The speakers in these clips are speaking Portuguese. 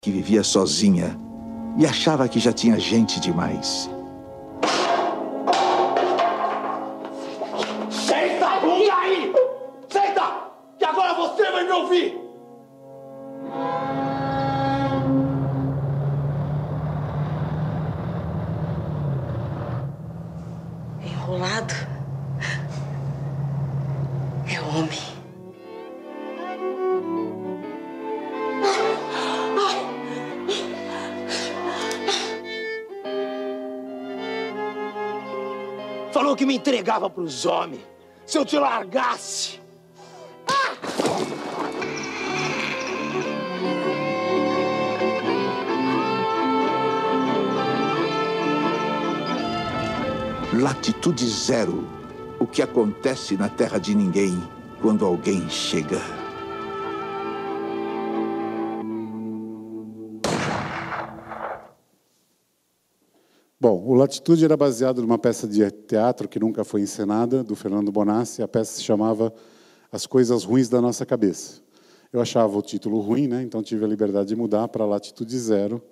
que vivia sozinha e achava que já tinha gente demais. Senta a bunda aí! Senta! Que agora você vai me ouvir! Enrolado é homem. Falou que me entregava pros homens. Se eu te largasse. Latitude Zero. O que acontece na terra de ninguém quando alguém chega. Bom, o Latitude era baseado numa peça de teatro que nunca foi encenada, do Fernando Bonassi. A peça se chamava As Coisas Ruins da Nossa Cabeça. Eu achava o título ruim, né? Então tive a liberdade de mudar para Latitude Zero,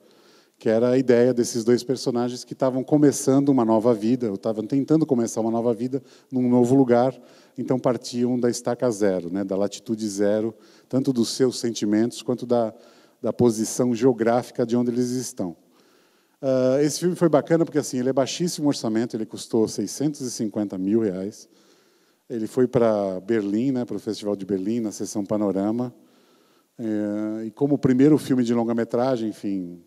que era a ideia desses dois personagens que estavam começando uma nova vida, ou estavam tentando começar uma nova vida num novo lugar, então partiam da estaca zero, né? Da latitude zero, tanto dos seus sentimentos quanto da posição geográfica de onde eles estão. Esse filme foi bacana porque assim, ele é baixíssimo orçamento, ele custou R$650 mil. Ele foi para Berlim, né, para o Festival de Berlim, na sessão Panorama. E como o primeiro filme de longa-metragem, enfim,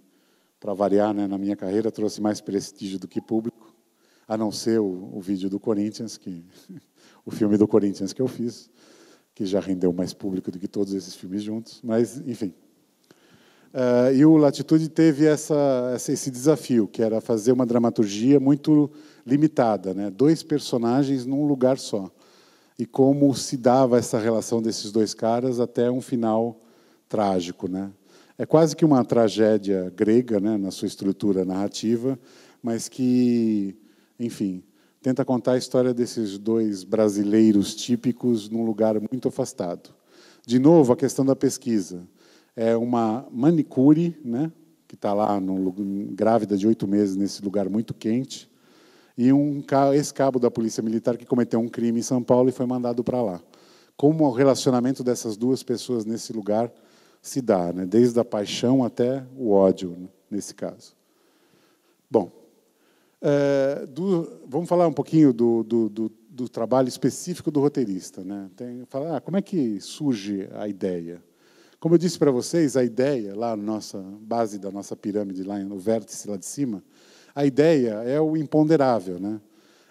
para variar, né, na minha carreira, trouxe mais prestígio do que público, a não ser o vídeo do Corinthians, o filme do Corinthians que eu fiz, que já rendeu mais público do que todos esses filmes juntos. Mas, enfim. E o Latitude teve esse desafio, que era fazer uma dramaturgia muito limitada, né? 2 personagens num lugar só. E como se dava essa relação desses 2 caras até um final trágico, né? É quase que uma tragédia grega, né, na sua estrutura narrativa, mas que, enfim, tenta contar a história desses 2 brasileiros típicos num lugar muito afastado. De novo, a questão da pesquisa. É uma manicure, né, que está lá grávida de 8 meses nesse lugar muito quente, e um ex-cabo da Polícia Militar que cometeu um crime em São Paulo e foi mandado para lá. Como o relacionamento dessas 2 pessoas nesse lugar se dá, né, desde a paixão até o ódio, né, nesse caso. Bom, vamos falar um pouquinho do trabalho específico do roteirista, né? Falar, como é que surge a ideia? Como eu disse para vocês, a ideia, lá na nossa base da nossa pirâmide, lá no vértice lá de cima, a ideia é o imponderável, né?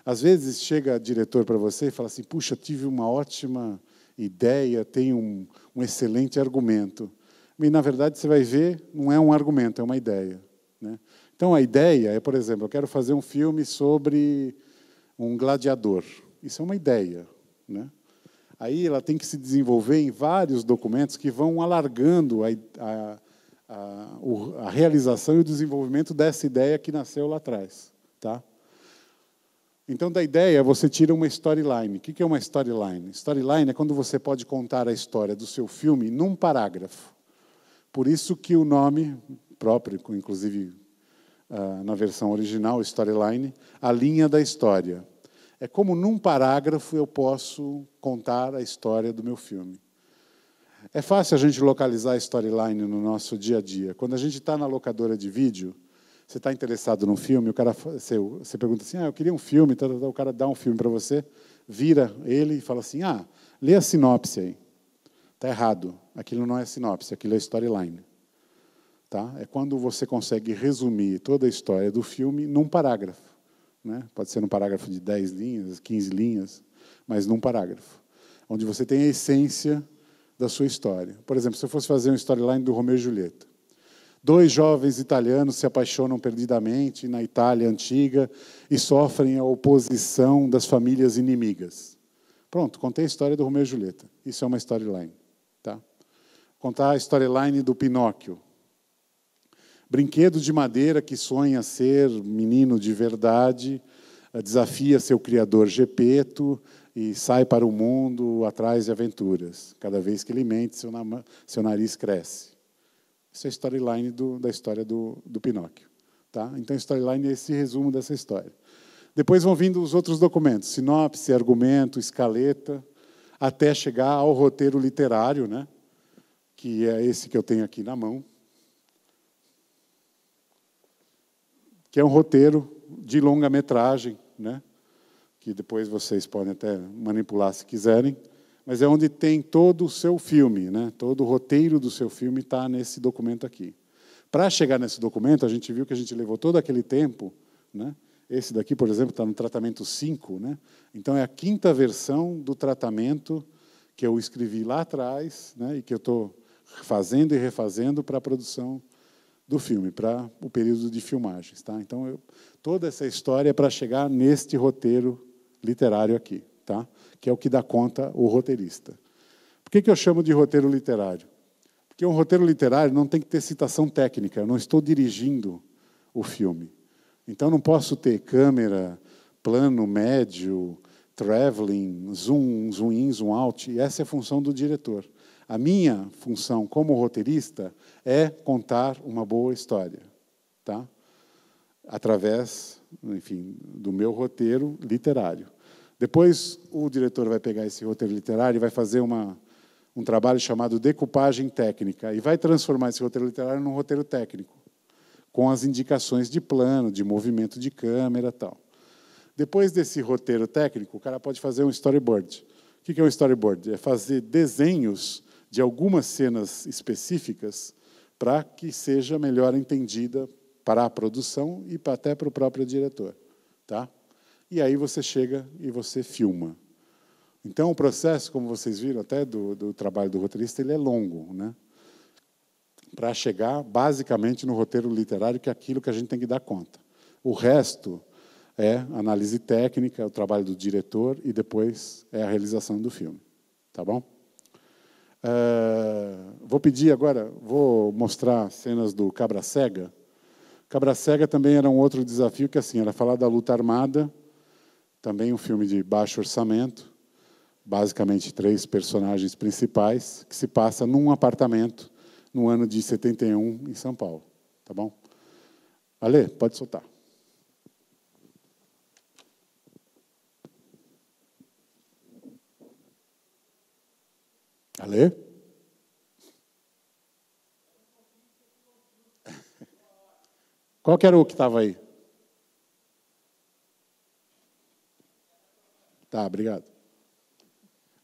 Às vezes chega diretor para você e fala assim, puxa, tive uma ótima ideia, tenho um excelente argumento. E, na verdade, você vai ver, não é um argumento, é uma ideia, né? Então, a ideia é, por exemplo, eu quero fazer um filme sobre um gladiador. Isso é uma ideia, né? Aí ela tem que se desenvolver em vários documentos que vão alargando a realização e o desenvolvimento dessa ideia que nasceu lá atrás. Tá? Então, da ideia, você tira uma storyline. O que é uma storyline? Storyline é quando você pode contar a história do seu filme num parágrafo. Por isso que o nome próprio, inclusive na versão original, storyline, a linha da história. É como, num parágrafo, eu posso contar a história do meu filme. É fácil a gente localizar a storyline no nosso dia a dia. Quando a gente está na locadora de vídeo, você está interessado num filme, você pergunta assim, eu queria um filme, o cara dá um filme para você, vira ele e fala assim, lê a sinopse aí. Está errado, aquilo não é sinopse, aquilo é storyline. Tá? É quando você consegue resumir toda a história do filme num parágrafo. Né? Pode ser num parágrafo de 10 linhas, 15 linhas, mas num parágrafo, onde você tem a essência da sua história. Por exemplo, se eu fosse fazer um storyline do Romeu e Julieta. 2 jovens italianos se apaixonam perdidamente na Itália antiga e sofrem a oposição das famílias inimigas. Pronto, contei a história do Romeu e Julieta. Isso é uma storyline. Tá? Contar a storyline do Pinóquio. Brinquedo de madeira que sonha ser menino de verdade, desafia seu criador Gepeto e sai para o mundo atrás de aventuras. Cada vez que ele mente, seu nariz cresce. Isso é a storyline da história do Pinóquio. Tá? Então, a storyline é esse resumo dessa história. Depois vão vindo os outros documentos, sinopse, argumento, escaleta, até chegar ao roteiro literário, né? Que é esse que eu tenho aqui na mão, que é um roteiro de longa-metragem, né? Que depois vocês podem até manipular se quiserem, mas é onde tem todo o seu filme, né? Todo o roteiro do seu filme está nesse documento aqui. Para chegar nesse documento, a gente viu que a gente levou todo aquele tempo, né? Esse daqui, por exemplo, está no tratamento 5, né? Então, é a 5ª versão do tratamento que eu escrevi lá atrás, né? E que eu estou fazendo e refazendo para a produção do filme, para o período de filmagens. Tá? Então, toda essa história é para chegar neste roteiro literário aqui, tá? Que é o que dá conta o roteirista. Por que eu chamo de roteiro literário? Porque um roteiro literário não tem que ter citação técnica, eu não estou dirigindo o filme. Então, não posso ter câmera, plano médio, traveling, zoom, zoom in, zoom out, e essa é a função do diretor. A minha função como roteirista é contar uma boa história, tá? Através, enfim, do meu roteiro literário. Depois, o diretor vai pegar esse roteiro literário e vai fazer um trabalho chamado decupagem técnica e vai transformar esse roteiro literário num roteiro técnico, com as indicações de plano, de movimento de câmera e tal. Depois desse roteiro técnico, o cara pode fazer um storyboard. O que é um storyboard? É fazer desenhos de algumas cenas específicas para que seja melhor entendida para a produção e até para o próprio diretor. Tá? E aí você chega e você filma. Então, o processo, como vocês viram, até do trabalho do roteirista, ele é longo, né? Para chegar, basicamente, no roteiro literário, que é aquilo que a gente tem que dar conta. O resto é análise técnica, o trabalho do diretor, e depois é a realização do filme. Tá bom? Vou pedir agora, vou mostrar cenas do Cabra Cega. Cabra Cega também era um outro desafio, que assim, era falar da luta armada, também um filme de baixo orçamento, basicamente 3 personagens principais, que se passa num apartamento no ano de 71, em São Paulo. Tá bom? Ale, pode soltar. Ale? Qual que era o que estava aí? Tá, obrigado.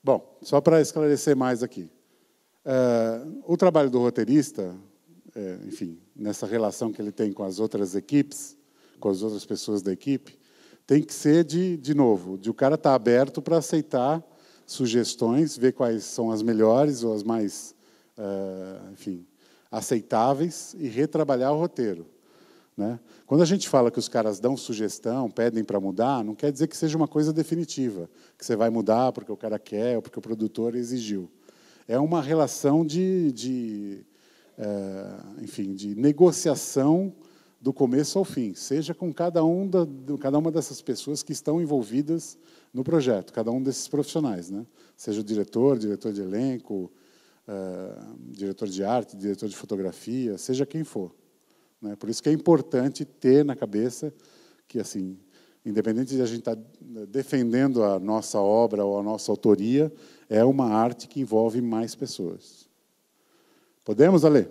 Bom, só para esclarecer mais aqui. O trabalho do roteirista, enfim, nessa relação que ele tem com as outras equipes, com as outras pessoas da equipe, tem que ser, de novo, de o cara estar aberto para aceitar sugestões, ver quais são as melhores ou as mais, enfim, aceitáveis e retrabalhar o roteiro. Né? Quando a gente fala que os caras dão sugestão, pedem para mudar, não quer dizer que seja uma coisa definitiva, que você vai mudar porque o cara quer ou porque o produtor exigiu. É uma relação enfim, de negociação do começo ao fim, seja com cada uma dessas pessoas que estão envolvidas no projeto, cada um desses profissionais, né? Seja o diretor de elenco, diretor de arte, diretor de fotografia, seja quem for. Né? Por isso que é importante ter na cabeça que, assim, independente de a gente estar defendendo a nossa obra ou a nossa autoria, é uma arte que envolve mais pessoas. Podemos, Ale?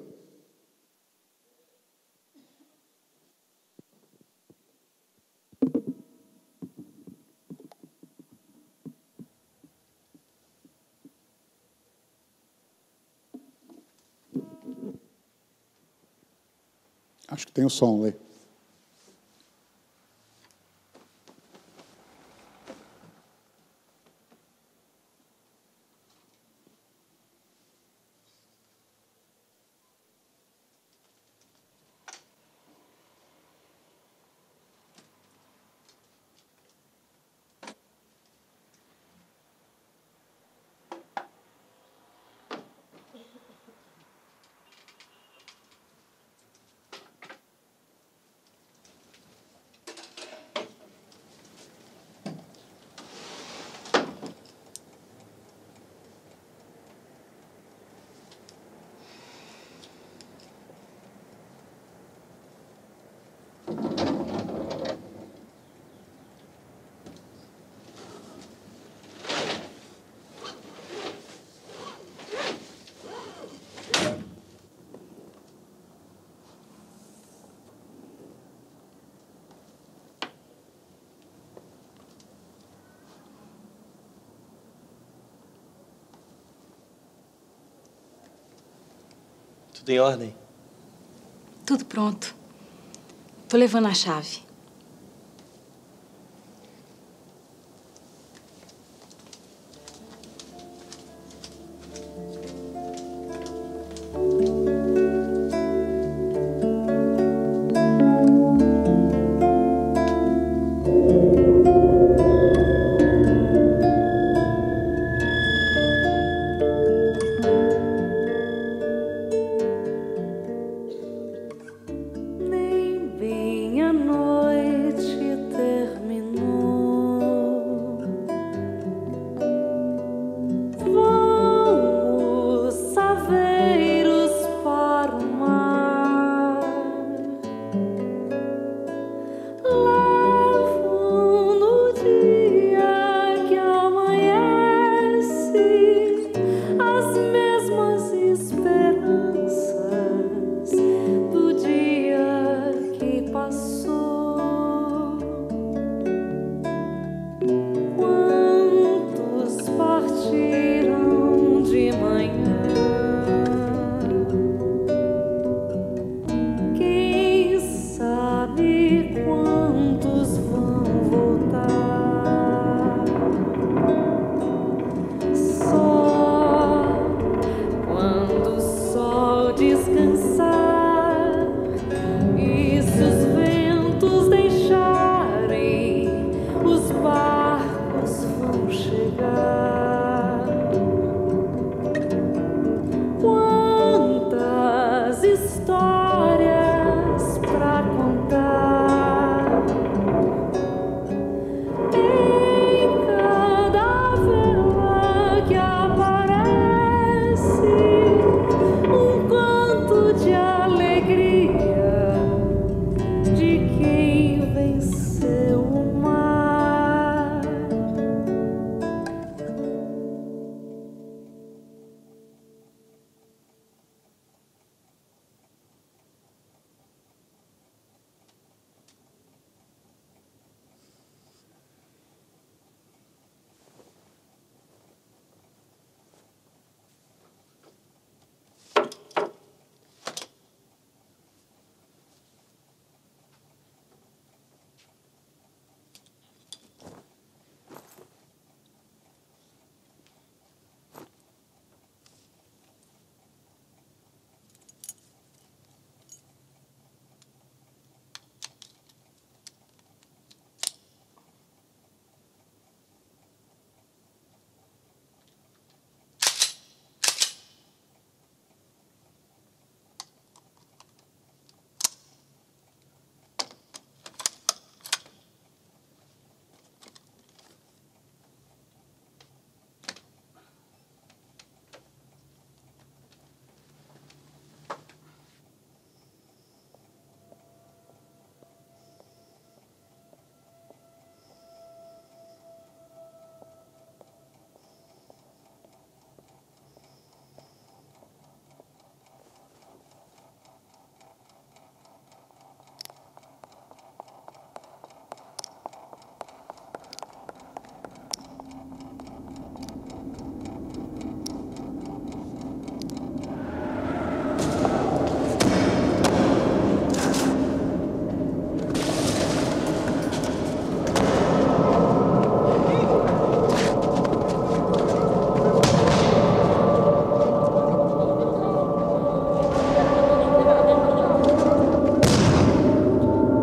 Acho que tem o som, Lê. Tudo em ordem? Tudo pronto. Tô levando a chave.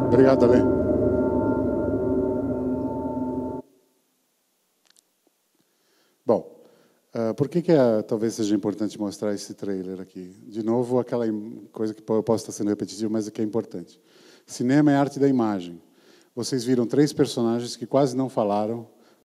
Obrigado, Ale. Bom, por que talvez seja importante mostrar esse trailer aqui? De novo, aquela coisa que eu posso estar sendo repetitivo, mas que é importante. Cinema é arte da imagem. Vocês viram 3 personagens que quase não falaram,